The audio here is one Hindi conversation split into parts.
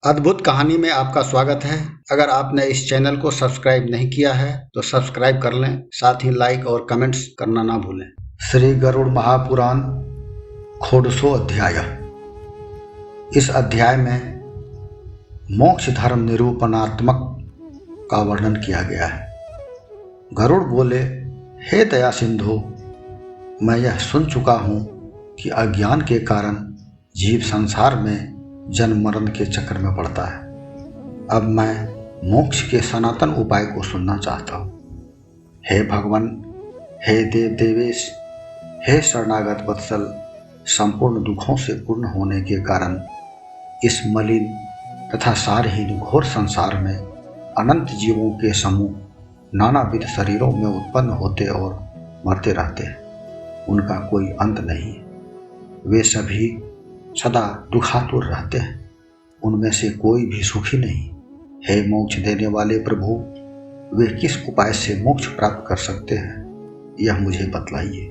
अद्भुत कहानी में आपका स्वागत है। अगर आपने इस चैनल को सब्सक्राइब नहीं किया है तो सब्सक्राइब कर लें, साथ ही लाइक और कमेंट्स करना ना भूलें। श्री गरुड़ महापुराण खोड़सो अध्याय। इस अध्याय में मोक्ष धर्म निरूपणात्मक का वर्णन किया गया है। गरुड़ बोले, हे दया सिंधु, मैं यह सुन चुका हूँ कि अज्ञान के कारण जीव संसार में जन्म मरण के चक्कर में पड़ता है। अब मैं मोक्ष के सनातन उपाय को सुनना चाहता हूँ। हे भगवान, हे देव देवेश, हे शरणागत वत्सल, संपूर्ण दुखों से पूर्ण होने के कारण इस मलिन तथा सारहीन घोर संसार में अनंत जीवों के समूह नानाविध शरीरों में उत्पन्न होते और मरते रहते हैं। उनका कोई अंत नहीं है। वे सभी सदा दुखातुर रहते हैं। उनमें से कोई भी सुखी नहीं। हे मोक्ष देने वाले प्रभु, वे किस उपाय से मोक्ष प्राप्त कर सकते हैं, यह मुझे बतलाइए।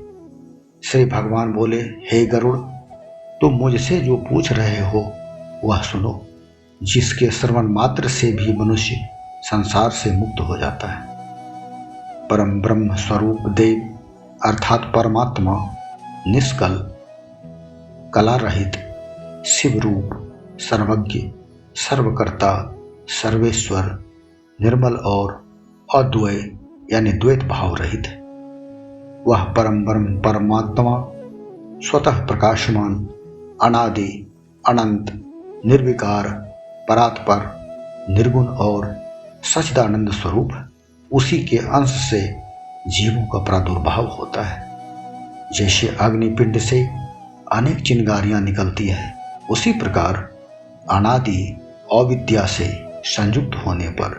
श्री भगवान बोले, हे गरुड़, तुम मुझसे जो पूछ रहे हो वह सुनो, जिसके श्रवण मात्र से भी मनुष्य संसार से मुक्त हो जाता है। परम ब्रह्म स्वरूप देव अर्थात परमात्मा निष्कल, कला रहित, शिव रूप, सर्वज्ञ, सर्वकर्ता, सर्वेश्वर, निर्मल और अद्वय यानी द्वैत भाव रहित है। वह परम ब्रह्म परमात्मा स्वतः प्रकाशमान, अनादि, अनंत, निर्विकार, परात्पर, निर्गुण और सच्चिदानंद स्वरूप है। उसी के अंश से जीवों का प्रादुर्भाव होता है। जैसे अग्निपिंड से अनेक चिंगारियां निकलती है, उसी प्रकार अनादि अविद्या से संयुक्त होने पर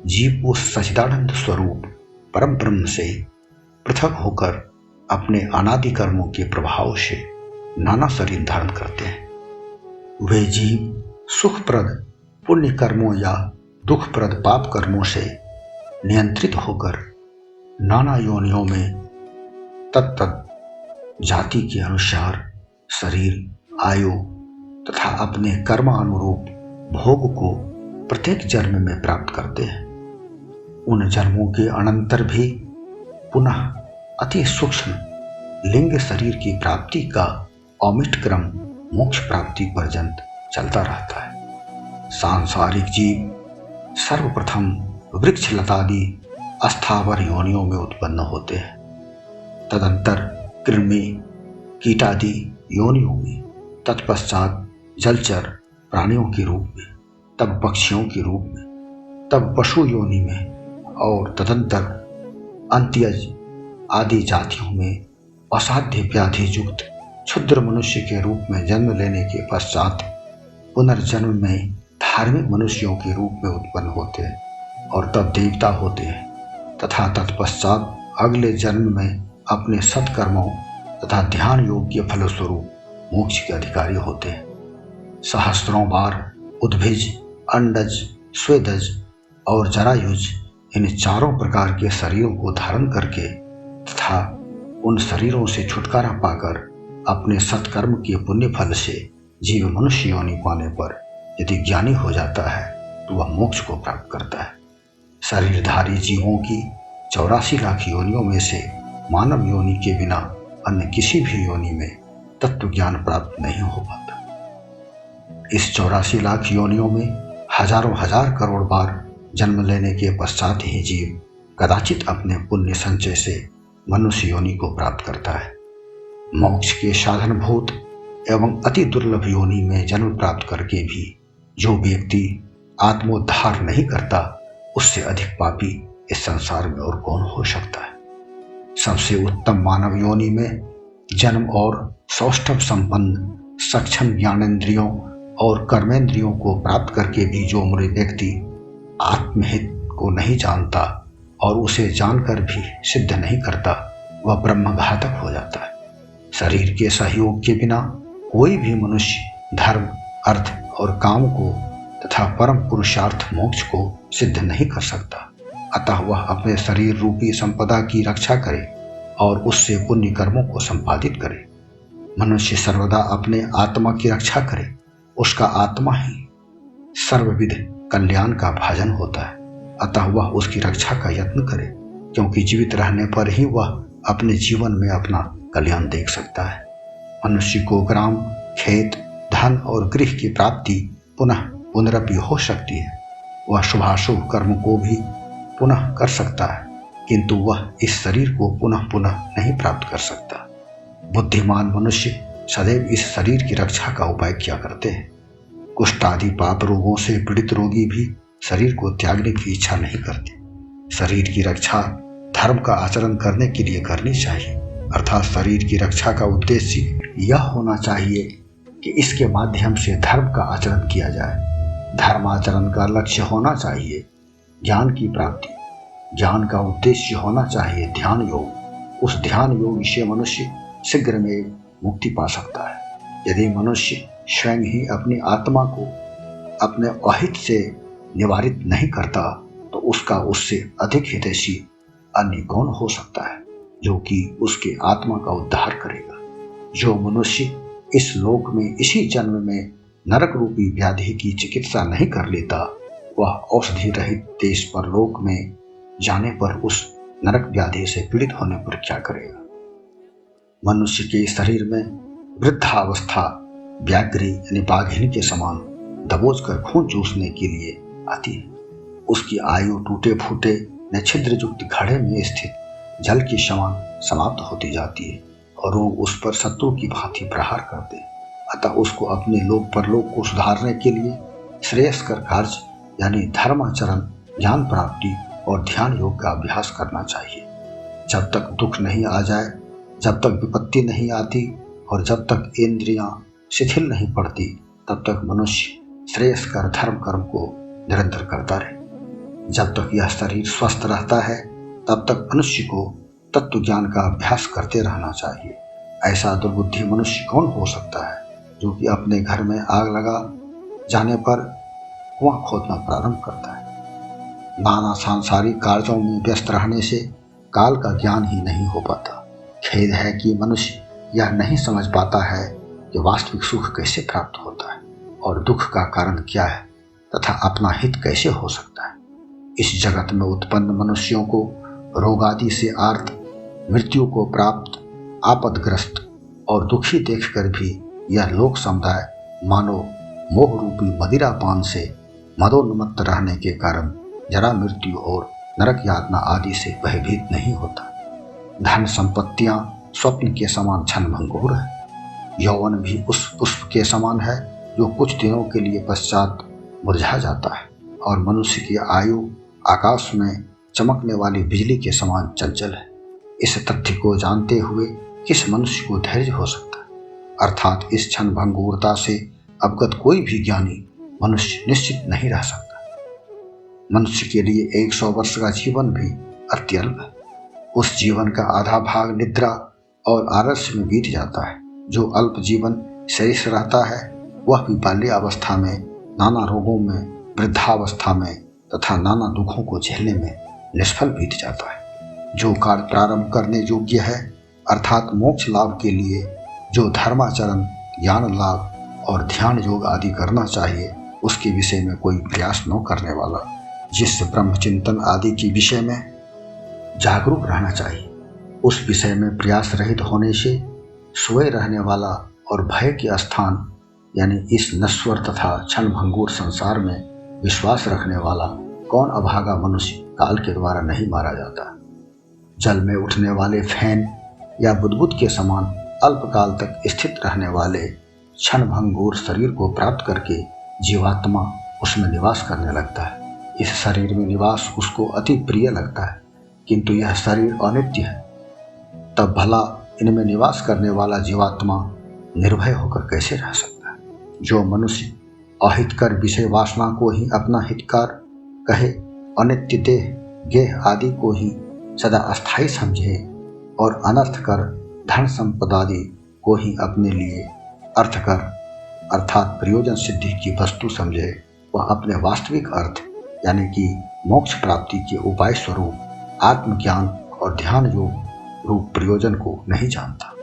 जीव उस सच्चिदानंद स्वरूप परम ब्रह्म से पृथक होकर अपने अनादि कर्मों के प्रभाव से नाना शरीर धारण करते हैं। वे जीव सुखप्रद पुण्य कर्मों या दुखप्रद पाप कर्मों से नियंत्रित होकर नाना योनियों में तत्त जाति के अनुसार शरीर, आयु तथा अपने कर्मानुरूप भोग को प्रत्येक जन्म में प्राप्त करते हैं। उन जन्मों के अनंतर भी पुनः अति सूक्ष्म लिंग शरीर की प्राप्ति का अमिट क्रम मोक्ष प्राप्ति पर्यंत चलता रहता है। सांसारिक जीव सर्वप्रथम वृक्ष लतादि अस्थावर योनियों में उत्पन्न होते हैं, तदंतर कृमि कीटादि योनियों में, तत्पश्चात जलचर प्राणियों के रूप में, तब पक्षियों के रूप में, तब पशु योनि में और तदंतर अंत्यज आदि जातियों में असाध्य व्याधि युक्त क्षुद्र मनुष्य के रूप में जन्म लेने के पश्चात पुनर्जन्म में धार्मिक मनुष्यों के रूप में उत्पन्न होते हैं और तब देवता होते हैं तथा तत्पश्चात अगले जन्म में अपने सत्कर्मों तथा ध्यान योग्य फलस्वरूप मोक्ष के अधिकारी होते हैं। सहस्त्रों बार उद्भिज, अंडज, स्वेदज और जरायुज इन चारों प्रकार के शरीरों को धारण करके तथा उन शरीरों से छुटकारा पाकर अपने सत्कर्म के पुण्य फल से जीव मनुष्य योनि पाने पर यदि ज्ञानी हो जाता है तो वह मोक्ष को प्राप्त करता है। शरीरधारी जीवों की 84 लाख योनियों में से मानव योनि के बिना अन्य किसी भी योनि में तत्व ज्ञान प्राप्त नहीं हो पाता। इस 84 लाख योनियों में हजारों हजार करोड़ बार जन्म लेने के पश्चात ही जीव कदाचित अपने पुण्य संचय से मनुष्य योनि को प्राप्त करता है। मोक्ष के साधनभूत एवं अति दुर्लभ योनि में जन्म प्राप्त करके भी जो व्यक्ति आत्मोद्धार नहीं करता, उससे अधिक पापी इस संसार में और कौन हो सकता है। सबसे उत्तम मानव योनि में जन्म और सौष्ठव संपन्न सक्षम ज्ञानेंद्रियों और कर्मेंद्रियों को प्राप्त करके भी जो मूढ़ व्यक्ति आत्महित को नहीं जानता और उसे जानकर भी सिद्ध नहीं करता, वह ब्रह्मघातक हो जाता है। शरीर के सहयोग के बिना कोई भी मनुष्य धर्म, अर्थ और काम को तथा परम पुरुषार्थ मोक्ष को सिद्ध नहीं कर सकता। अतः वह अपने शरीर रूपी संपदा की रक्षा करे और उससे पुण्य कर्मों को संपादित करे। मनुष्य सर्वदा अपने आत्मा की रक्षा करे, उसका आत्मा ही सर्वविध कल्याण का भाजन होता है, अतः वह उसकी रक्षा का यत्न करे, क्योंकि जीवित रहने पर ही वह अपने जीवन में अपना कल्याण देख सकता है। मनुष्य को ग्राम, खेत, धन और गृह की प्राप्ति पुनः पुनरपि हो सकती है। वह शुभाशुभ कर्म को भी पुनः कर सकता है, किंतु वह इस शरीर को पुनः पुनः नहीं प्राप्त कर सकता। बुद्धिमान मनुष्य सदैव इस शरीर की रक्षा का उपाय किया करते हैं। कुष्ठ आदि पाप रोगों से पीड़ित रोगी भी शरीर को त्यागने की इच्छा नहीं करते। शरीर की रक्षा धर्म का आचरण करने के लिए करनी चाहिए, अर्थात शरीर की रक्षा का उद्देश्य यह होना चाहिए कि इसके माध्यम से धर्म का आचरण किया जाए। धर्माचरण का लक्ष्य होना चाहिए ज्ञान की प्राप्ति। ज्ञान का उद्देश्य होना चाहिए ध्यान योग। उस ध्यान योग से मनुष्य शीघ्र में मुक्ति पा सकता है। यदि मनुष्य स्वयं ही अपनी आत्मा को अपने अहित से निवारित नहीं करता, तो उसका उससे अधिक हितैषी अन्य कौन हो सकता है जो कि उसके आत्मा का उद्धार करेगा। जो मनुष्य इस लोक में इसी जन्म में नरक रूपी व्याधि की चिकित्सा नहीं कर लेता, वह औषधि रहित देश पर लोक में जाने पर उस नरक व्याधि से पीड़ित होने पर क्या करेगा। मनुष्य के शरीर में वृद्धावस्था व्याघ्री यानी बाघिनी के समान दबोच कर खून चूसने के लिए आती है। उसकी आयु टूटे फूटे न छिद्र युक्त घड़े में स्थित जल की समान समाप्त होती जाती है और रोग उस पर शत्रु की भांति प्रहार करते। अतः उसको अपने लोक परलोक को सुधारने के लिए श्रेयस्कर कार्य यानी धर्माचरण, ज्ञान प्राप्ति और ध्यान योग का अभ्यास करना चाहिए। जब तक दुख नहीं आ जाए, जब तक विपत्ति नहीं आती और जब तक इंद्रियां शिथिल नहीं पड़ती, तब तक मनुष्य श्रेयस्कर धर्म कर्म को निरंतर करता रहे। जब तक यह शरीर स्वस्थ रहता है, तब तक मनुष्य को तत्व ज्ञान का अभ्यास करते रहना चाहिए। ऐसा दुर्बुद्धि मनुष्य कौन हो सकता है जो कि अपने घर में आग लगा जाने पर कुआं खोदना प्रारंभ करता है। नाना सांसारिक कार्यों में व्यस्त रहने से काल का ज्ञान ही नहीं हो पाता। खेद है कि मनुष्य यह नहीं समझ पाता है कि वास्तविक सुख कैसे प्राप्त होता है और दुख का कारण क्या है तथा अपना हित कैसे हो सकता है। इस जगत में उत्पन्न मनुष्यों को रोग आदि से आर्त, मृत्यु को प्राप्त, आपदग्रस्त और दुखी देखकर भी यह लोक समुदाय मानो मोह रूपी मदिरापान से मदोन्मत्त रहने के कारण जरा मृत्यु और नरक यातना आदि से भयभीत नहीं होता। धन संपत्तियां स्वप्न के क्षण क्षणभंगुर है। यौवन भी उस पुष्प के समान है जो कुछ दिनों के लिए पश्चात मुरझा जाता है, और मनुष्य की आयु आकाश में चमकने वाली बिजली के समान चंचल है। इस तथ्य को जानते हुए किस मनुष्य को धैर्य हो सकता है, अर्थात इस क्षण भंगुरता से अवगत कोई भी ज्ञानी मनुष्य निश्चित नहीं रह सकता। मनुष्य के लिए 100 वर्ष का जीवन भी अत्यल्प है। उस जीवन का आधा भाग निद्रा और आलस्य में बीत जाता है। जो अल्प जीवन शेष रहता है वह भी बाल्यावस्था में, नाना रोगों में, वृद्धावस्था में तथा नाना दुखों को झेलने में निष्फल बीत जाता है। जो कार्य प्रारंभ करने योग्य है, अर्थात मोक्ष लाभ के लिए जो धर्माचरण, ज्ञान लाभ और ध्यान योग आदि करना चाहिए, उसके विषय में कोई प्रयास न करने वाला, जिस ब्रह्मचिंतन आदि के विषय में जागरूक रहना चाहिए, उस विषय में प्रयास रहित होने से सोए रहने वाला और भय के स्थान यानी इस नश्वर तथा क्षण भंगुर संसार में विश्वास रखने वाला कौन अभागा मनुष्य काल के द्वारा नहीं मारा जाता। जल में उठने वाले फैन या बुदबुद के समान अल्पकाल तक स्थित रहने वाले क्षण भंगुर शरीर को प्राप्त करके जीवात्मा उसमें निवास करने लगता है। इस शरीर में निवास उसको अति प्रिय लगता है, किंतु यह शरीर अनित्य है। तब भला इनमें निवास करने वाला जीवात्मा निर्भय होकर कैसे रह सकता है। जो मनुष्य अहितकर विषय वासना को ही अपना हितकार कहे, अनित्य देह, गेह आदि को ही सदा अस्थायी समझे और अनर्थकर धन संपदादि को ही अपने लिए अर्थकर अर्थात प्रयोजन सिद्धि की वस्तु समझे, वह अपने वास्तविक अर्थ यानी कि मोक्ष प्राप्ति के उपाय स्वरूप आत्मज्ञान और ध्यान योग रूप प्रयोजन को नहीं जानता।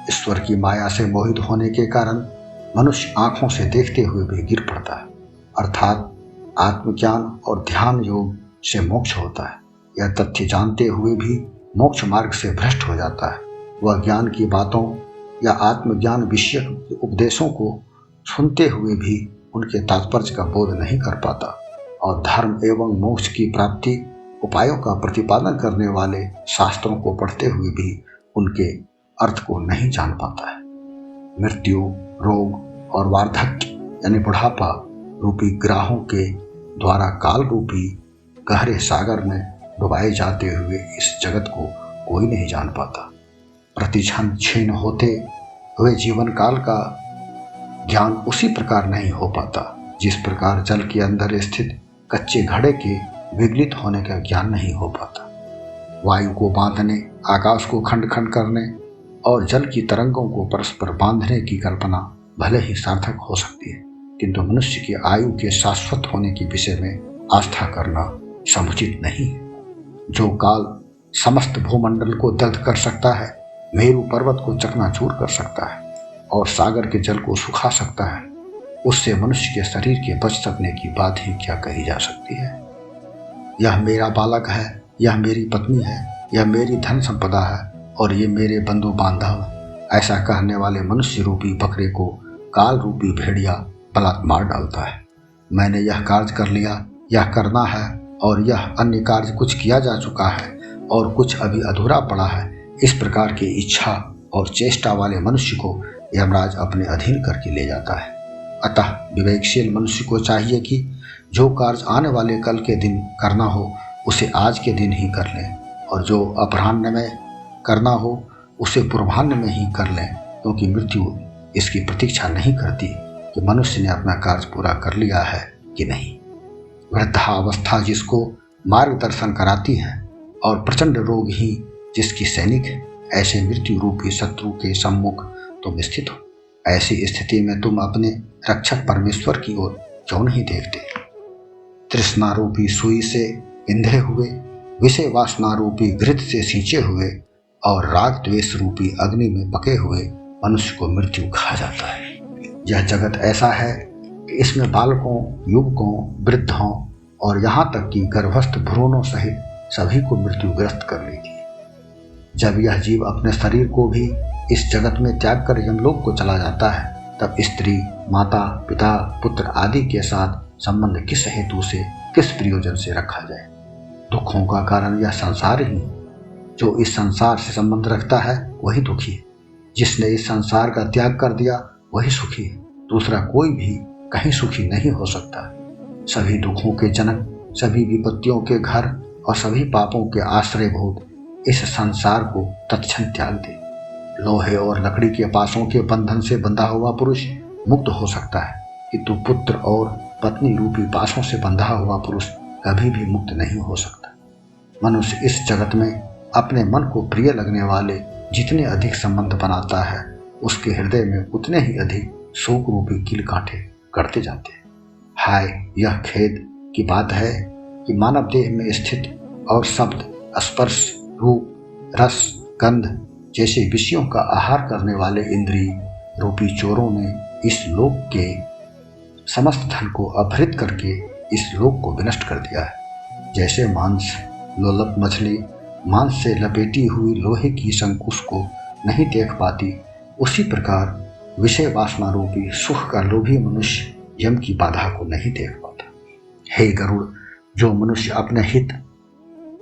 ईश्वर की माया से मोहित होने के कारण मनुष्य आंखों से देखते हुए भी गिर पड़ता है, अर्थात आत्मज्ञान और ध्यान योग से मोक्ष होता है। यह तथ्य जानते हुए भी मोक्ष मार्ग से भ्रष्ट हो जाता है। वह ज्ञान की बातों या आत्मज्ञान विषयक उपदेशों को सुनते हुए भी उनके तात्पर्य का बोध नहीं कर पाता और धर्म एवं मोक्ष की प्राप्ति उपायों का प्रतिपादन करने वाले शास्त्रों को पढ़ते हुए भी उनके अर्थ को नहीं जान पाता है। मृत्यु, रोग और वार्धक्य यानी बुढ़ापा रूपी ग्राहों के द्वारा काल रूपी गहरे सागर में डुबाए जाते हुए इस जगत को कोई नहीं जान पाता। प्रतिक्षण क्षीण होते हुए जीवन काल का ज्ञान उसी प्रकार नहीं हो पाता जिस प्रकार जल के अंदर स्थित कच्चे घड़े के विगलित होने का ज्ञान नहीं हो पाता। वायु को बांधने, आकाश को खंड खंड करने और जल की तरंगों को परस्पर बांधने की कल्पना भले ही सार्थक हो सकती है, किंतु मनुष्य की आयु के शाश्वत होने के विषय में आस्था करना समुचित नहीं है। जो काल समस्त भूमंडल को दग्ध कर सकता है, मेरू पर्वत को चकनाचूर कर सकता है और सागर के जल को सुखा सकता है, उससे मनुष्य के शरीर के बच सकने की बात ही क्या कही जा सकती है। यह मेरा बालक है, यह मेरी पत्नी है, यह मेरी धन संपदा है और ये मेरे बंधु बांधव, ऐसा कहने वाले मनुष्य रूपी बकरे को काल रूपी भेड़िया बलात् मार डालता है। मैंने यह कार्य कर लिया, यह करना है और यह अन्य कार्य कुछ किया जा चुका है और कुछ अभी अधूरा पड़ा है, इस प्रकार की इच्छा और चेष्टा वाले मनुष्य को यमराज अपने अधीन करके ले जाता है। अतः विवेकशील मनुष्य को चाहिए कि जो कार्य आने वाले कल के दिन करना हो उसे आज के दिन ही कर लें और जो अपराह्न में करना हो उसे पूर्वाह्न में ही कर लें, क्योंकि मृत्यु इसकी प्रतीक्षा नहीं करती कि मनुष्य ने अपना कार्य पूरा कर लिया है कि नहीं। वृद्धावस्था जिसको मार्गदर्शन कराती है और प्रचंड रोग ही जिसकी सैनिक है, ऐसे मृत्यु रूपी शत्रु के सम्मुख तुम स्थित हो। ऐसी स्थिति में तुम अपने रक्षक परमेश्वर की ओर क्यों नहीं देखते। तृष्णा रूपी सुई से इंधे हुए, विषय वासना रूपी घृत से सींचे हुए और राग द्वेष रूपी अग्नि में पके हुए मनुष्य को मृत्यु खा जाता है। यह जगत ऐसा है कि इसमें बालकों, युवकों, वृद्धों और यहाँ तक कि गर्भस्थ भ्रूणों सहित सभी को मृत्युग्रस्त कर लेती है। जब यह जीव अपने शरीर को भी इस जगत में त्याग कर यमलोक को चला जाता है, तब स्त्री, माता, पिता, पुत्र आदि के साथ संबंध किस हेतु से, किस प्रयोजन से रखा जाए। दुखों का कारण यह संसार ही, जो इस संसार से संबंध रखता है वही दुखी है। जिसने इस संसार का त्याग कर दिया वही सुखी है, दूसरा कोई भी कहीं सुखी नहीं हो सकता। सभी दुखों के जनक, सभी विपत्तियों के घर और सभी पापों के आश्रयभूत इस संसार को तत्क्षण त्याग दे। लोहे और लकड़ी के पासों के बंधन से बंधा हुआ पुरुष मुक्त हो सकता है, किंतु पुत्र और पत्नी रूपी पासों से बंधा हुआ पुरुष कभी भी मुक्त नहीं हो सकता। मनुष्य इस जगत में अपने मन को प्रिय लगने वाले जितने अधिक संबंध बनाता है, उसके हृदय में उतने ही अधिक शोक रूपी कील कांटे करते जाते हैं। हाय, यह खेद की बात है कि मानव देह में स्थित और शब्द, स्पर्श, रूप, रस, गंध जैसे विषयों का आहार करने वाले इंद्रिय रूपी चोरों ने इस लोक के समस्त धन को अपहृत करके इस लोक को विनष्ट कर दिया है। जैसे मांस लोलप मछली मांस से लपेटी हुई लोहे की शंकुश को नहीं देख पाती, उसी प्रकार विषय वासना रूपी सुख का लोभी मनुष्य यम की बाधा को नहीं देख पाता। हे गरुड़, जो मनुष्य अपने हित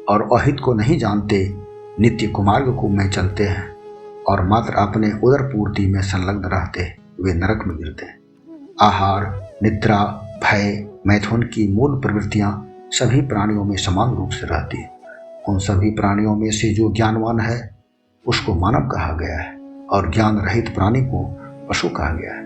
और अहित को नहीं जानते, नित्य कुमार्ग को में चलते हैं और मात्र अपने उदर पूर्ति में संलग्न रहते हैं, वे नरक में गिरते हैं। आहार, निद्रा, भय, मैथुन की मूल प्रवृत्तियां सभी प्राणियों में समान रूप से रहती है। उन सभी प्राणियों में से जो ज्ञानवान है उसको मानव कहा गया है और ज्ञान रहित प्राणी को पशु कहा गया है।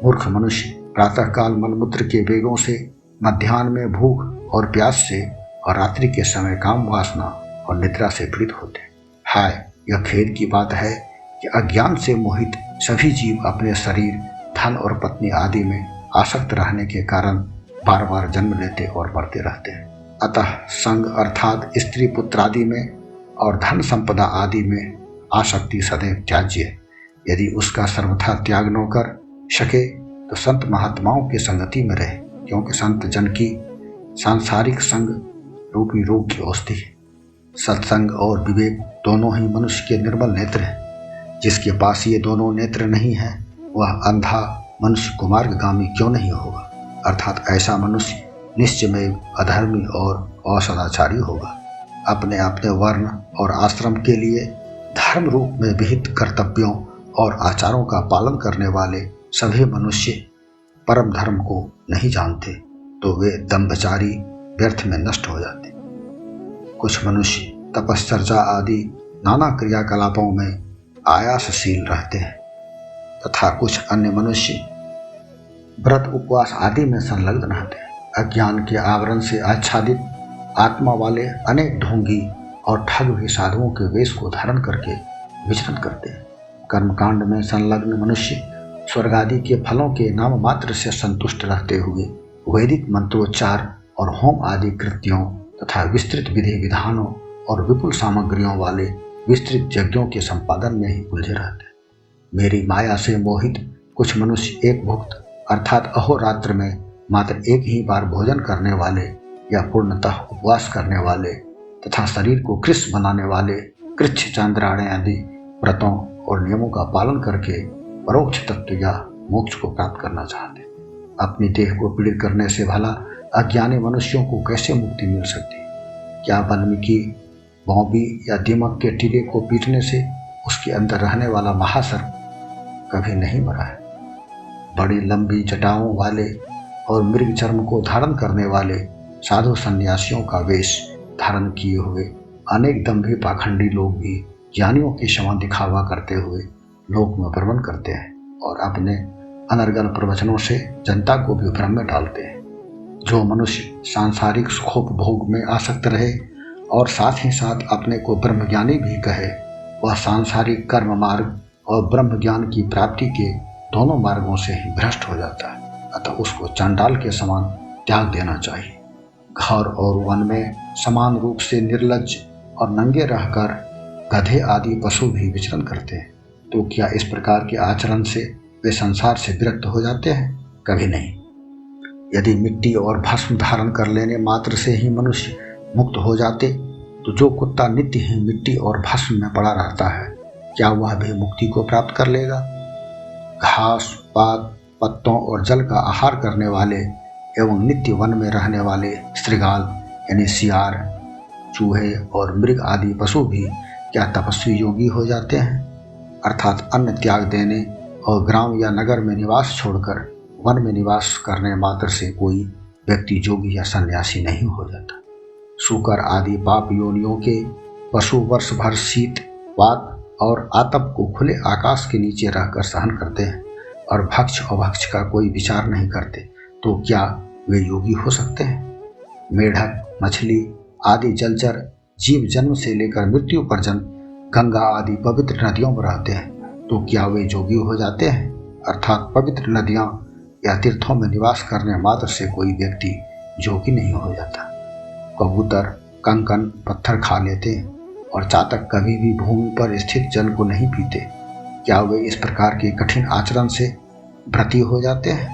मूर्ख मनुष्य प्रातःकाल मलमूत्र के वेगों से, मध्याह्न में भूख और प्यास से और रात्रि के समय काम वासना और निद्रा से पीड़ित होते। हाय, यह खेद की बात है कि अज्ञान से मोहित सभी जीव अपने शरीर, धन और पत्नी आदि में आसक्त रहने के कारण बार बार जन्म लेते और मरते रहते हैं। अतः संग अर्थात स्त्री पुत्र आदि में और धन संपदा आदि में आसक्ति सदैव त्याज्य है। यदि उसका सर्वथा त्याग न कर सके तो संत महात्माओं की संगति में रहे क्योंकि संत जन की सांसारिक संग रूपी रोग की औषधि है। सत्संग और विवेक दोनों ही मनुष्य के निर्मल नेत्र हैं। जिसके पास ये दोनों नेत्र नहीं है वह अंधा मनुष्य कुमार्गगामी क्यों नहीं होगा, अर्थात ऐसा मनुष्य निश्चय में अधर्मी और असदाचारी होगा। अपने अपने वर्ण और आश्रम के लिए धर्म रूप में विहित कर्तव्यों और आचारों का पालन करने वाले सभी मनुष्य परम धर्म को नहीं जानते तो वे दंभचारी व्यर्थ में नष्ट हो जाते। कुछ मनुष्य तपश्चर्चा आदि नाना क्रियाकलापों में आयासशील रहते हैं तथा कुछ अन्य मनुष्य व्रत उपवास आदि में संलग्न रहते हैं। अज्ञान के आवरण से आच्छादित आत्मा वाले अनेक ढोंगी और ठग भी साधुओं के वेश को धारण करके विचरण करते हैं। कर्मकांड में संलग्न मनुष्य स्वर्ग आदि के फलों के नाम मात्र से संतुष्ट रहते हुए वैदिक मंत्रोच्चार और होम आदि कृत्यों तथा विस्तृत विधि विधानों और विपुल सामग्रियों वाले विस्तृत यज्ञों के संपादन में ही उलझे रहते हैं। मेरी माया से मोहित कुछ मनुष्य एक भुक्त अर्थात अहोरात्र में मात्र एक ही बार भोजन करने वाले या पूर्णतः उपवास करने वाले तथा शरीर को कृष्ण बनाने वाले कृच्छ चांद्रायण आदि व्रतों और नियमों का पालन करके परोक्ष तत्व या मोक्ष को प्राप्त करना चाहते। अपनी देह को पीड़ित करने से भला अज्ञानी मनुष्यों को कैसे मुक्ति मिल सकती? क्या वाल्मीकि बौबी या दीमक के टीले को पीटने से उसके अंदर रहने वाला महासर्प कभी नहीं मरा है? बड़ी लंबी जटाओं वाले और मृग चर्म को धारण करने वाले साधु सन्यासियों का वेश धारण किए हुए अनेक दंभी पाखंडी लोग भी ज्ञानियों के समान दिखावा करते हुए लोक में भ्रमण करते हैं और अपने अनर्गल प्रवचनों से जनता को भी भ्रम में डालते हैं। जो मनुष्य सांसारिक सुखोपभोग में आसक्त रहे और साथ ही साथ अपने को ब्रह्मज्ञानी भी कहे वह सांसारिक कर्म मार्ग और ब्रह्म ज्ञान की प्राप्ति के दोनों मार्गों से ही भ्रष्ट हो जाता है। अतः उसको चांडाल के समान त्याग देना चाहिए। घर और वन में समान रूप से निर्लज्ज और नंगे रहकर गधे आदि पशु भी विचरण करते हैं, तो क्या इस प्रकार के आचरण से वे संसार से विरक्त हो जाते हैं? कभी नहीं। यदि मिट्टी और भस्म धारण कर लेने मात्र से ही मनुष्य मुक्त हो जाते तो जो कुत्ता नित्य ही मिट्टी और भस्म में पड़ा रहता है क्या वह भी मुक्ति को प्राप्त कर लेगा? घास पात पत्तों और जल का आहार करने वाले एवं नित्य वन में रहने वाले श्रृगाल यानी सियार चूहे और मृग आदि पशु भी क्या तपस्वी योगी हो जाते हैं? अर्थात अन्न त्याग देने और ग्राम या नगर में निवास छोड़कर वन में निवास करने मात्र से कोई व्यक्ति योगी या सन्यासी नहीं हो जाता। शूकर आदि पाप योनियों के पशु वर्ष भर शीत वात और आतप को खुले आकाश के नीचे रहकर सहन करते हैं और भक्ष अभक्ष का कोई विचार नहीं करते, तो क्या वे योगी हो सकते हैं? मेढक मछली आदि जलचर जीव जन्म से लेकर मृत्यु पर्यंत गंगा आदि पवित्र नदियों में रहते हैं, तो क्या वे योगी हो जाते हैं? अर्थात पवित्र नदियाँ या तीर्थों में निवास करने मात्र से कोई व्यक्ति योगी नहीं हो जाता। कबूतर कंकन पत्थर खा लेते हैं और चातक कभी भी भूमि पर स्थित जल को नहीं पीते, क्या वे इस प्रकार के कठिन आचरण से व्रती हो जाते हैं?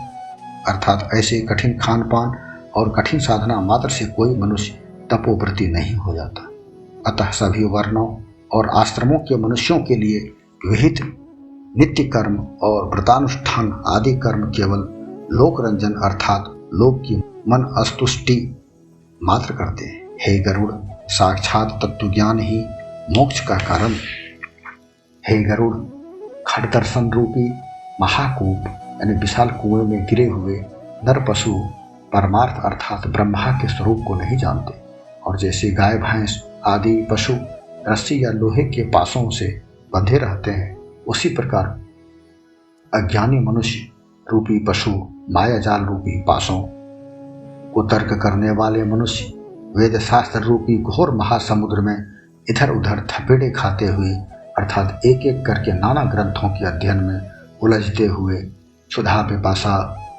अर्थात ऐसे कठिन खान पान और कठिन साधना मात्र से कोई मनुष्य तपोव्रती नहीं हो जाता। अतः सभी वर्णों और आश्रमों के मनुष्यों के लिए विहित नित्य कर्म और व्रतानुष्ठान आदि कर्म केवल लोक रंजन अर्थात लोक की मन असंतुष्टि मात्र करते हैं। हे गरुड़, साक्षात तत्व ज्ञान ही मोक्ष का कारण। हे गरुड़, खड़ दर्शन रूपी महाकूप यानी विशाल कुएं में गिरे हुए नर पशु परमार्थ अर्थात ब्रह्मा के स्वरूप को नहीं जानते, और जैसे गाय भैंस आदि पशु रस्सी या लोहे के पासों से बंधे रहते हैं, उसी प्रकार अज्ञानी मनुष्य रूपी पशु माया जाल रूपी पासों को तर्क करने वाले मनुष्य वेद शास्त्र रूपी घोर महासमुद्र में इधर उधर थपेड़े खाते हुए अर्थात एक एक करके नाना ग्रंथों के अध्ययन में उलझते हुए क्षुधा पिपासा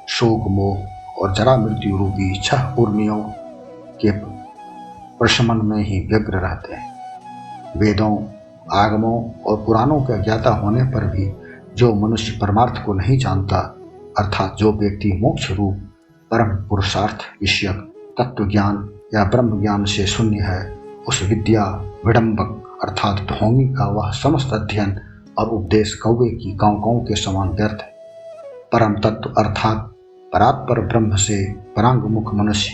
शोक मोह और जरा मृत्यु रूपी छह उर्मियों के प्रशमन में ही व्यग्र रहते हैं। वेदों आगमों और पुराणों के ज्ञाता होने पर भी जो मनुष्य परमार्थ को नहीं जानता अर्थात जो व्यक्ति मोक्ष रूप परम पुरुषार्थ विषयक तत्व ज्ञान या ब्रह्म ज्ञान से शून्य है, उस विद्या विडंबक अर्थात ढोंगी का वह समस्त अध्ययन और उपदेश कौवे की काँव काँव के समान व्यर्थ है। परम तत्व अर्थात परात्पर ब्रह्म से परांगमुख मनुष्य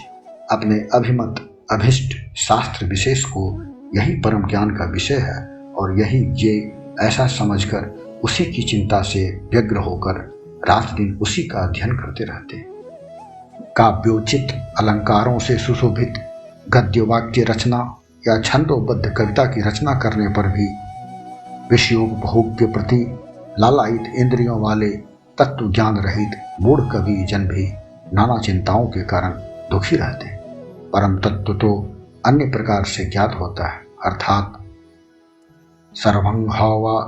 अपने अभिमत अभिष्ट शास्त्र विशेष को यही परम ज्ञान का विषय है और यही ये ऐसा समझकर उसी की चिंता से व्यग्र होकर रात दिन उसी का अध्ययन करते रहते हैं। काव्योचित अलंकारों से सुशोभित गद्य वाक्य रचना या छंदोबद्ध कविता की रचना करने पर भी विषयोपभोग के प्रति लालायित इंद्रियों वाले तत्व ज्ञान रहित मूढ़ कवि जन भी नाना चिंताओं के कारण दुखी रहते हैं। परम तत्व तो अन्य प्रकार से ज्ञात होता है, अर्थात सर्वं हवा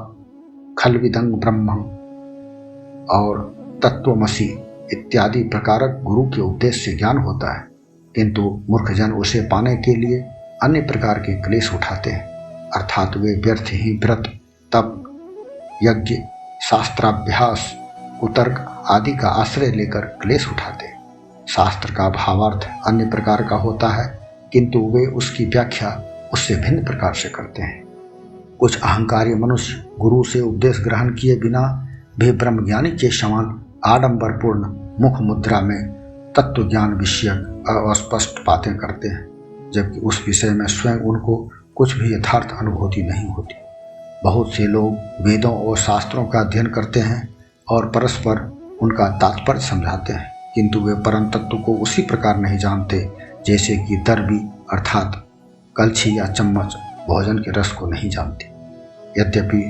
खलविदं ब्रह्म और तत्वमसि इत्यादि प्रकारक गुरु के उपदेश से ज्ञान होता है, किंतु मूर्खजन उसे पाने के लिए अन्य प्रकार के क्लेश उठाते हैं, अर्थात वे व्यर्थ ही व्रत तप यज्ञ शास्त्राभ्यास कुतर्क आदि का आश्रय लेकर क्लेश उठाते हैं। शास्त्र का भावार्थ अन्य प्रकार का होता है, किंतु वे उसकी व्याख्या उससे भिन्न प्रकार से करते हैं। कुछ अहंकारी मनुष्य गुरु से उपदेश ग्रहण किए बिना भी ब्रह्मज्ञानी के समान आडंबरपूर्ण मुख मुद्रा में तत्व ज्ञान विषयक अस्पष्ट बातें करते हैं, जबकि उस विषय में स्वयं उनको कुछ भी यथार्थ अनुभूति नहीं होती। बहुत से लोग वेदों और शास्त्रों का अध्ययन करते हैं और परस्पर उनका तात्पर्य समझाते हैं, किंतु वे परम तत्व को उसी प्रकार नहीं जानते जैसे कि दर्बी अर्थात कलछी या चम्मच भोजन के रस को नहीं जानते। यद्यपि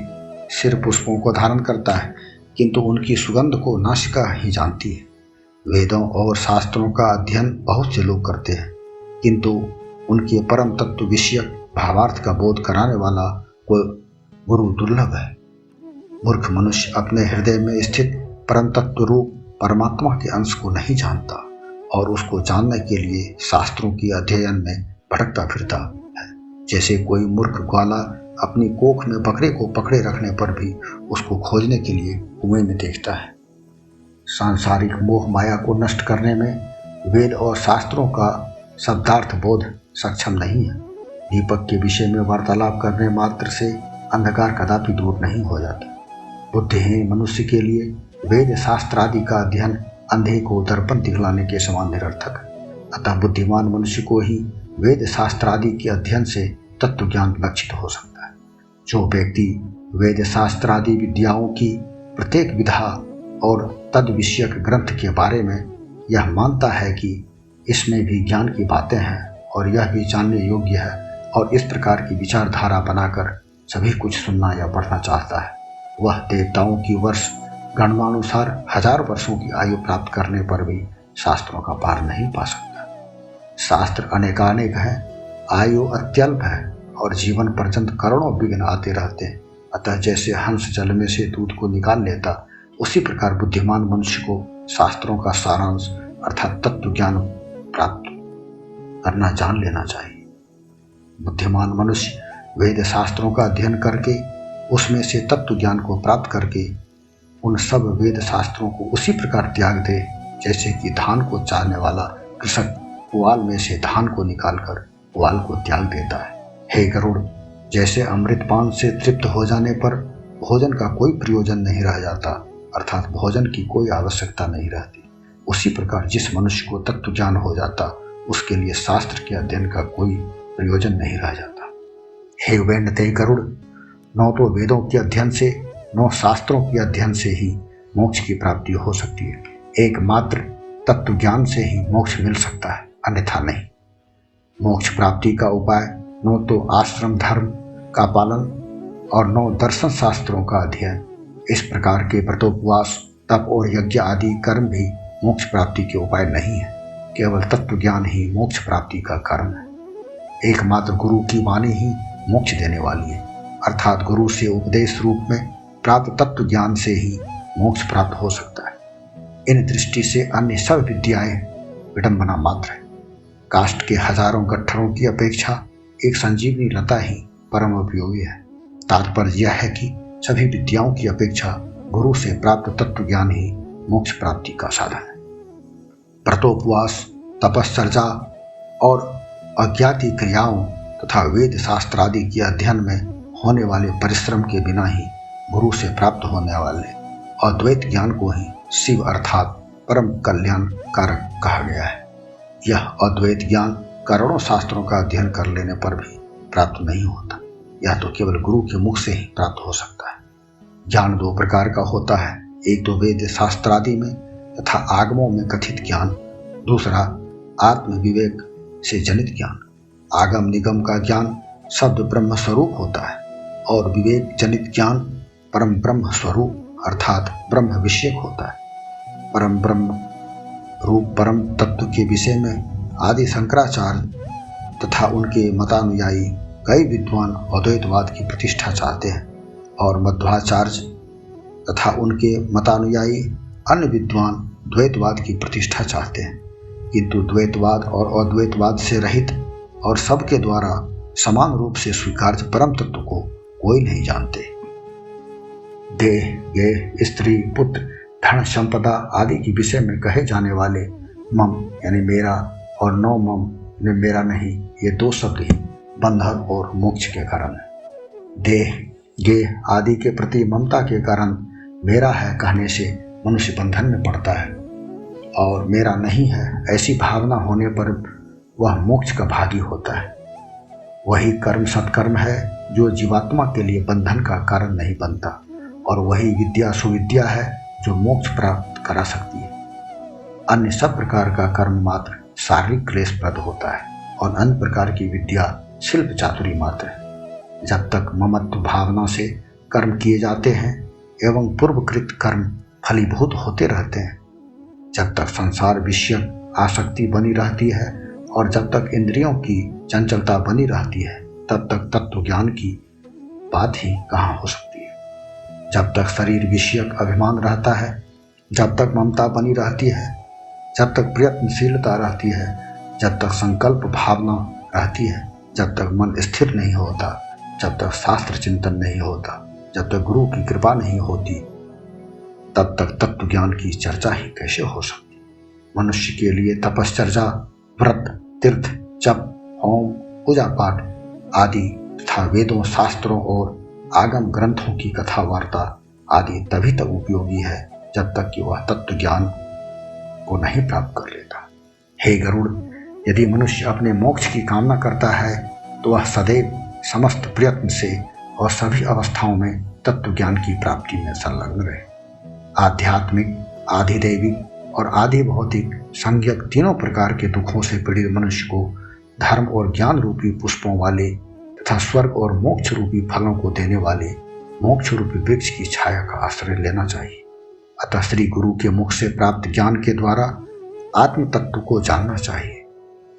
सिर पुष्पों को धारण करता है, किंतु उनकी सुगंध को नासिका ही जानती है। वेदों और शास्त्रों का अध्ययन बहुत से लोग करते हैं, किंतु उनके परम तत्व विषयक भावार्थ का बोध कराने वाला कोई गुरु दुर्लभ है। मूर्ख मनुष्य अपने हृदय में स्थित परम तत्व रूप परमात्मा के अंश को नहीं जानता और उसको जानने के लिए शास्त्रों की अध्ययन में भटकता फिरता है। जैसे कोई मूर्ख ग्वाला अपनी कोख में बकरे को पकड़े रखने पर भी उसको खोजने के लिए कुएं में देखता है। सांसारिक मोह माया को नष्ट करने में वेद और शास्त्रों का शब्दार्थ बोध सक्षम नहीं है। दीपक के विषय में वार्तालाप करने मात्र से अंधकार कदापि दूर नहीं हो जाता। बुद्धिहीन मनुष्य के लिए वेद शास्त्र आदि का अध्ययन अंधे को दर्पण दिखलाने के समान निरर्थक है। अतः बुद्धिमान मनुष्य को ही वेद शास्त्र आदि के अध्ययन से तत्व ज्ञान लक्षित हो सकता है। जो व्यक्ति वेद शास्त्र आदि विद्याओं की प्रत्येक विधा और तद विषयक ग्रंथ के बारे में यह मानता है कि इसमें भी ज्ञान की बातें हैं और यह भी जानने योग्य है और इस प्रकार की विचारधारा बनाकर सभी कुछ सुनना या पढ़ना चाहता है, वह देवताओं की वर्ष गणनानुसार 1000 वर्षों की आयु प्राप्त करने पर भी शास्त्रों का पार नहीं पा सकता। शास्त्र अनेकानेक हैं, आयु अत्यल्प है और जीवन पर्यंत करोड़ों विघ्न आते रहते हैं। अतः जैसे हंस जल में से दूध को निकाल लेता, उसी प्रकार बुद्धिमान मनुष्य को शास्त्रों का सारांश अर्थात तत्व ज्ञान प्राप्त करना जान लेना चाहिए। बुद्धिमान मनुष्य वेद शास्त्रों का अध्ययन करके उसमें से तत्व ज्ञान को प्राप्त करके उन सब वेद शास्त्रों को उसी प्रकार त्याग दे जैसे कि धान को चारने वाला कृषक पुआल में से धान को निकालकर पुआल को त्याग देता है। हे गरुड़, जैसे अमृतपान से तृप्त हो जाने पर भोजन का कोई प्रयोजन नहीं रह जाता, अर्थात भोजन की कोई आवश्यकता नहीं रहती, उसी प्रकार जिस मनुष्य को तत्व ज्ञान हो जाता उसके लिए शास्त्र के अध्ययन का कोई प्रयोजन नहीं रह जाता। हे वैनते गरुड़, न तो वेदों के अध्ययन से न शास्त्रों के अध्ययन से ही मोक्ष की प्राप्ति हो सकती है। एकमात्र तत्व ज्ञान से ही मोक्ष मिल सकता है, अन्यथा नहीं। मोक्ष प्राप्ति का उपाय न तो आश्रम धर्म का पालन और न दर्शन शास्त्रों का अध्ययन। इस प्रकार के व्रतोपवास तप और यज्ञ आदि कर्म भी मोक्ष प्राप्ति के उपाय नहीं है। केवल तत्व ज्ञान ही मोक्ष प्राप्ति का कर्म है। एकमात्र गुरु की वाणी ही मोक्ष देने वाली है, अर्थात गुरु से उपदेश रूप में प्राप्त तत्व ज्ञान से ही मोक्ष प्राप्त हो सकता है। इन दृष्टि से अन्य सब विद्याएं विडंबना मात्र है। काष्ठ के हजारों गट्ठरों की अपेक्षा एक संजीवनी लता ही परम उपयोगी है। तात्पर्य यह है कि सभी विद्याओं की अपेक्षा गुरु से प्राप्त तत्व ज्ञान ही मोक्ष प्राप्ति का साधन है। व्रतोपवास, तपश्चर्या और अज्ञाति क्रियाओं तथा वेद शास्त्र आदि के अध्ययन में होने वाले परिश्रम के बिना ही गुरु से प्राप्त होने वाले अद्वैत ज्ञान को ही शिव अर्थात परम कल्याण कारक कहा गया है। यह अद्वैत ज्ञान करोड़ों शास्त्रों का अध्ययन कर लेने पर भी प्राप्त नहीं होता। यह तो केवल गुरु के मुख से ही प्राप्त हो सकता है। ज्ञान दो प्रकार का होता है, एक तो वेद शास्त्र आदि में तथा आगमों में कथित ज्ञान, दूसरा आत्म विवेक से जनित ज्ञान। आगम निगम का ज्ञान शब्द ब्रह्म स्वरूप होता है और विवेक जनित ज्ञान परम ब्रह्म स्वरूप अर्थात ब्रह्म विषयक होता है। परम ब्रह्म रूप परम तत्व के विषय में आदि शंकराचार्य तथा उनके मतानुयायी कई विद्वान अद्वैतवाद की प्रतिष्ठा चाहते हैं और मध्वाचार्य तथा उनके मतानुयायी अन्य विद्वान द्वैतवाद की प्रतिष्ठा चाहते हैं, किंतु द्वैतवाद और अद्वैतवाद से रहित और सबके द्वारा समान रूप से स्वीकार्य परम तत्व को कोई नहीं जानते। देह, गेह, स्त्री, पुत्र, धन, संपदा आदि के विषय में कहे जाने वाले मम यानी मेरा और नो मम यानी मेरा नहीं, ये दो शब्द ही बंधन और मोक्ष के कारण है। देह, गेह आदि के प्रति ममता के कारण मेरा है कहने से मनुष्य बंधन में पड़ता है और मेरा नहीं है ऐसी भावना होने पर वह मोक्ष का भागी होता है। वही कर्म सत्कर्म है जो जीवात्मा के लिए बंधन का कारण नहीं बनता और वही विद्या सुविद्या है जो मोक्ष प्राप्त करा सकती है। अन्य सब प्रकार का कर्म मात्र शारीरिक क्लेशप्रद होता है और अन्य प्रकार की विद्या शिल्प चातुरी मात्र है। जब तक ममत्व भावना से कर्म किए जाते हैं एवं पूर्वकृत कर्म फलीभूत होते रहते हैं, जब तक संसार विषयक आसक्ति बनी रहती है और जब तक इंद्रियों की चंचलता बनी रहती है, तब तक तत्व ज्ञान की बात ही कहाँ हो सकती है। जब तक शरीर विषयक अभिमान रहता है, जब तक ममता बनी रहती है, जब तक प्रयत्नशीलता रहती है, जब तक संकल्प भावना रहती है, जब तक मन स्थिर नहीं होता, जब तक शास्त्र चिंतन नहीं होता, जब तक गुरु की कृपा नहीं होती, तब तक तत्व ज्ञान की चर्चा ही कैसे हो सकती। मनुष्य के लिए तपश्चर्या, व्रत, तीर्थ, जप, होम, पूजा पाठ आदि तथा वेदों, शास्त्रों और आगम ग्रंथों की कथा वार्ता आदि तभी तक उपयोगी है जब तक कि वह तत्व ज्ञान को नहीं प्राप्त कर लेता। हे गरुड़, यदि मनुष्य अपने मोक्ष की कामना करता है तो वह सदैव समस्त प्रयत्न से और सभी अवस्थाओं में तत्व ज्ञान की प्राप्ति में संलग्न रहे। आध्यात्मिक, आधिदैविक और आदि भौतिक संज्ञक तीनों प्रकार के दुखों से पीड़ित मनुष्य को धर्म और ज्ञान रूपी पुष्पों वाले तथा स्वर्ग और मोक्ष रूपी फलों को देने वाले मोक्ष रूपी वृक्ष की छाया का आश्रय लेना चाहिए। अतः श्री गुरु के मुख से प्राप्त ज्ञान के द्वारा आत्म तत्व को जानना चाहिए।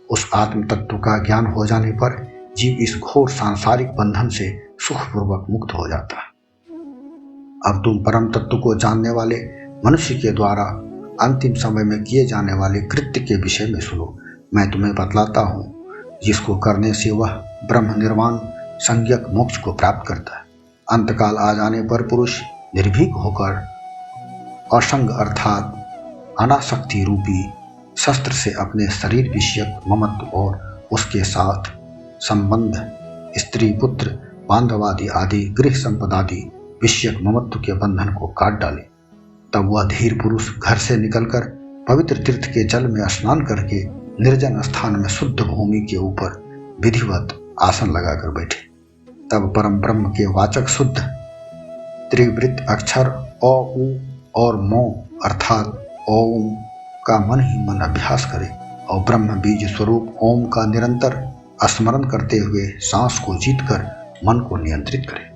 उस आत्म तत्व का ज्ञान हो जाने पर जीव इस घोर सांसारिक बंधन से सुखपूर्वक मुक्त हो जाता है। अब तुम परम तत्व को जानने वाले मनुष्य के द्वारा अंतिम समय में किए जाने वाले कृत्य के विषय में सुनो। मैं तुम्हें बतलाता हूँ, जिसको करने से वह ब्रह्म निर्वाण संज्ञक मोक्ष को प्राप्त करता है। अंतकाल आ जाने पर पुरुष निर्भीक होकर असंग अर्थात अनासक्ति रूपी शस्त्र से अपने शरीर विषयक ममत्व और उसके साथ संबंध, स्त्री, पुत्र, बांधवादि आदि गृह संपदादि विषयक ममत्व के बंधन को काट डाले। तब वह धीर पुरुष घर से निकलकर पवित्र तीर्थ के जल में स्नान करके निर्जन स्थान में शुद्ध भूमि के ऊपर विधिवत आसन लगाकर बैठे। तब परम ब्रह्म के वाचक शुद्ध त्रिवृत अक्षर अ, उ और मो अर्थात ओम का मन ही मन अभ्यास करे और ब्रह्म बीज स्वरूप ओम का निरंतर स्मरण करते हुए सांस को जीतकर मन को नियंत्रित करे।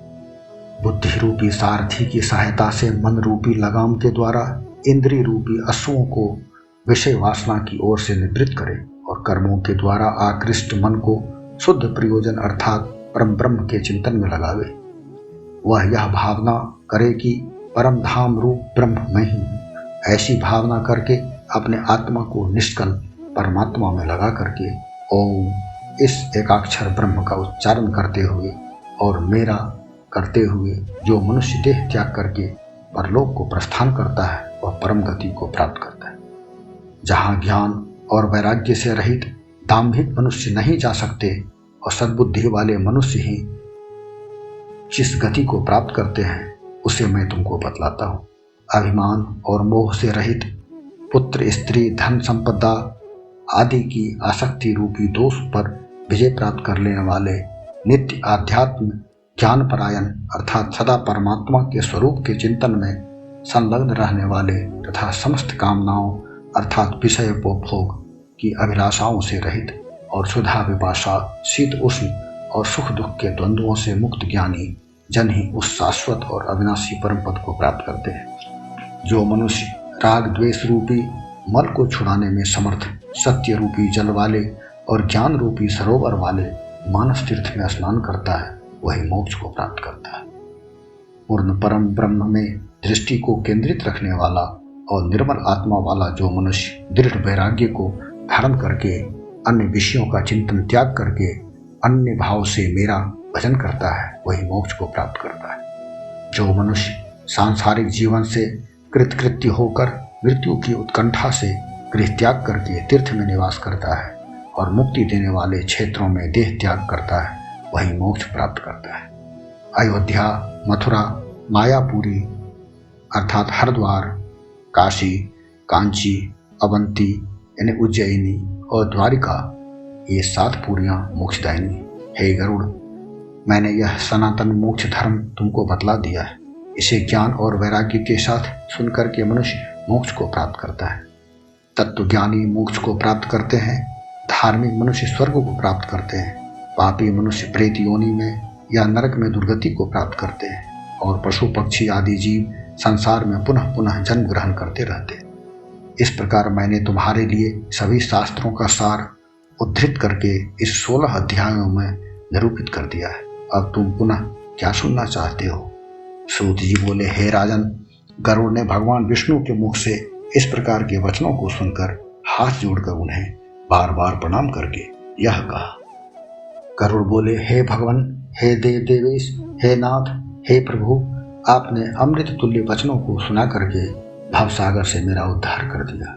बुद्धि रूपी सारथी की सहायता से मन रूपी लगाम के द्वारा इंद्रिय रूपी अश्वों को विषय वासना की ओर से निवृत्त करे और कर्मों के द्वारा आकृष्ट मन को शुद्ध प्रयोजन अर्थात परम ब्रह्म के चिंतन में लगावे। वह यह भावना करे कि परम धाम रूप ब्रह्म मैं ही हूँ। ऐसी भावना करके अपने आत्मा को निष्कल परमात्मा में लगा करके ओम इस एकाक्षर ब्रह्म का उच्चारण करते हुए और मेरा करते हुए जो मनुष्य देह त्याग करके परलोक को प्रस्थान करता है वह परम गति को प्राप्त करता है। जहाँ ज्ञान और वैराग्य से रहित दाम्भिक मनुष्य नहीं जा सकते और सद्बुद्धि वाले मनुष्य ही जिस गति को प्राप्त करते हैं उसे मैं तुमको बतलाता हूँ। अभिमान और मोह से रहित पुत्र, स्त्री, धन, संपदा आदि की आसक्ति रूपी दोष पर विजय प्राप्त कर लेने वाले, नित्य आध्यात्म ज्ञान परायण अर्थात सदा परमात्मा के स्वरूप के चिंतन में संलग्न रहने वाले तथा समस्त कामनाओं अर्थात विषय उपभोग की अभिलाषाओं से रहित और सुधा विपाशा, शीत उष्ण और सुख दुख के द्वंद्वों से मुक्त ज्ञानी जन ही उस शाश्वत और अविनाशी परम पद को प्राप्त करते हैं। जो मनुष्य राग द्वेष रूपी मल को छुड़ाने में समर्थ, सत्य रूपी जल वाले और ज्ञान रूपी सरोवर वाले मानस तीर्थ में स्नान करता है वही मोक्ष को प्राप्त करता है। पूर्ण परम ब्रह्म में दृष्टि को केंद्रित रखने वाला और निर्मल आत्मा वाला जो मनुष्य दृढ़ वैराग्य को धारण करके अन्य विषयों का चिंतन त्याग करके अन्य भाव से मेरा भजन करता है वही मोक्ष को प्राप्त करता है। जो मनुष्य सांसारिक जीवन से कृतकृत्य होकर मृत्यु की उत्कंठा से गृह त्याग करके तीर्थ में निवास करता है और मुक्ति देने वाले क्षेत्रों में देह त्याग करता है वही मोक्ष प्राप्त करता है। अयोध्या, मथुरा, मायापुरी अर्थात हरिद्वार, काशी, कांची, अवंती यानी उज्जैनी और द्वारिका ये 7 पुरियां मोक्षदायिनी। हे गरुड़, मैंने यह सनातन मोक्ष धर्म तुमको बतला दिया है। इसे ज्ञान और वैराग्य के साथ सुनकर के मनुष्य मोक्ष को प्राप्त करता है। तत्वज्ञानी मोक्ष को प्राप्त करते हैं, धार्मिक मनुष्य स्वर्ग को प्राप्त करते हैं, पापी मनुष्य प्रेत योनि में या नरक में दुर्गति को प्राप्त करते हैं और पशु पक्षी आदि जीव संसार में पुनः पुनः जन्म ग्रहण करते रहते हैं। इस प्रकार मैंने तुम्हारे लिए सभी शास्त्रों का सार उद्धृत करके इस 16 अध्यायों में निरूपित कर दिया है। अब तुम पुनः क्या सुनना चाहते हो? सूत जी बोले, हे राजन, गरुड़ ने भगवान विष्णु के मुख से इस प्रकार के वचनों को सुनकर हाथ जोड़कर उन्हें बार बार प्रणाम करके यह कहा। गरुड़ बोले, हे भगवान, हे देव देवेश, हे नाथ, हे प्रभु, आपने अमृत तुल्य वचनों को सुना करके भवसागर से मेरा उद्धार कर दिया।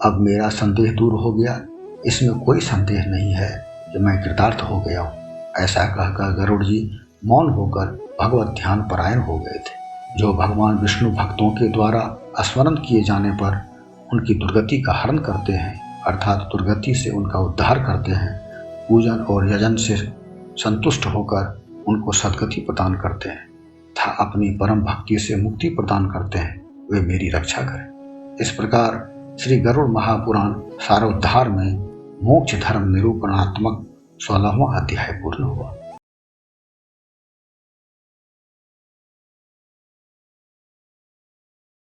अब मेरा संदेह दूर हो गया, इसमें कोई संदेह नहीं है कि मैं कृतार्थ हो गया हूँ। ऐसा कहकर गरुड़ जी मौन होकर भगवत ध्यान परायण हो गए थे। जो भगवान विष्णु भक्तों के द्वारा स्मरण किए जाने पर उनकी दुर्गति का हरण करते हैं अर्थात दुर्गति से उनका उद्धार करते हैं, पूजन और यजन से संतुष्ट होकर उनको सद्गति प्रदान करते हैं तथा अपनी परम भक्ति से मुक्ति प्रदान करते हैं, वे मेरी रक्षा करें। इस प्रकार श्री गरुड़ महापुराण सारोद्धार में मोक्ष धर्म निरूपणात्मक 16वां अध्याय पूर्ण हुआ।